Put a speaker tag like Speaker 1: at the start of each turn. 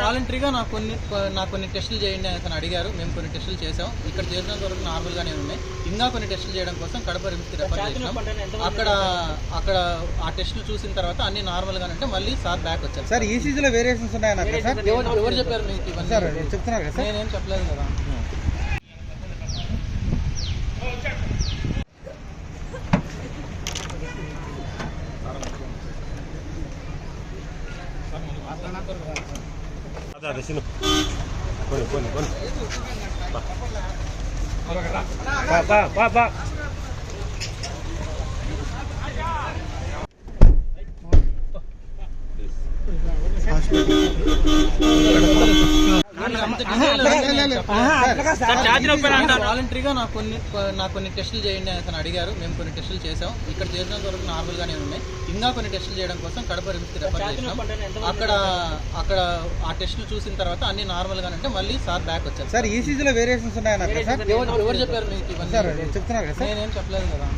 Speaker 1: వాలంటరీగా నాకు కొన్ని టెస్టులు చేయండి అని అతను అడిగారు. మేము కొన్ని టెస్టులు చేసాం. ఇక్కడ చేసినంత వరకు నార్మల్గానే ఉన్నాయి. ఇంకా కొన్ని టెస్టులు చేయడం కోసం కడప రిమ్స్కి రెఫర్ చేసినాం. అక్కడ ఆ టెస్టులు చూసిన తర్వాత అన్ని నార్మల్గానే ఉంటే మళ్ళీ సార్ బ్యాక్ వచ్చారు.
Speaker 2: సార్ ఈసీజీలో వేరియేషన్స్ ఉన్నాయన్నారు.
Speaker 1: ఎవరు చెప్పారు మీకు ఇవన్నీ?
Speaker 2: చెప్తున్నారు కదా,
Speaker 1: నేనేం చెప్పలేదు కదా. వాలంటరీగా నాకు కొన్ని టెస్టులు చేయండి అని అతను అడిగారు. మేము కొన్ని టెస్టులు చేసాం. ఇక్కడ చేసినంత వరకు నార్మల్గానే ఉన్నాయి. ఇంకా కొన్ని టెస్టులు చేయడం కోసం కడప రిమ్స్కి రెఫర్ చేసినాం. అక్కడ ఆ టెస్టులు చూసిన తర్వాత అన్ని నార్మల్గానే ఉంటే మళ్ళీ సార్ బ్యాక్ వచ్చారు.
Speaker 2: సార్ ఈసీజీలో వేరియేషన్స్ ఉన్నాయన్నారు.
Speaker 1: ఎవరు చెప్పారు మీకు ఇవన్నీ?
Speaker 2: చెప్తున్నారు కదా,
Speaker 1: నేనేం చెప్పలేదు కదా.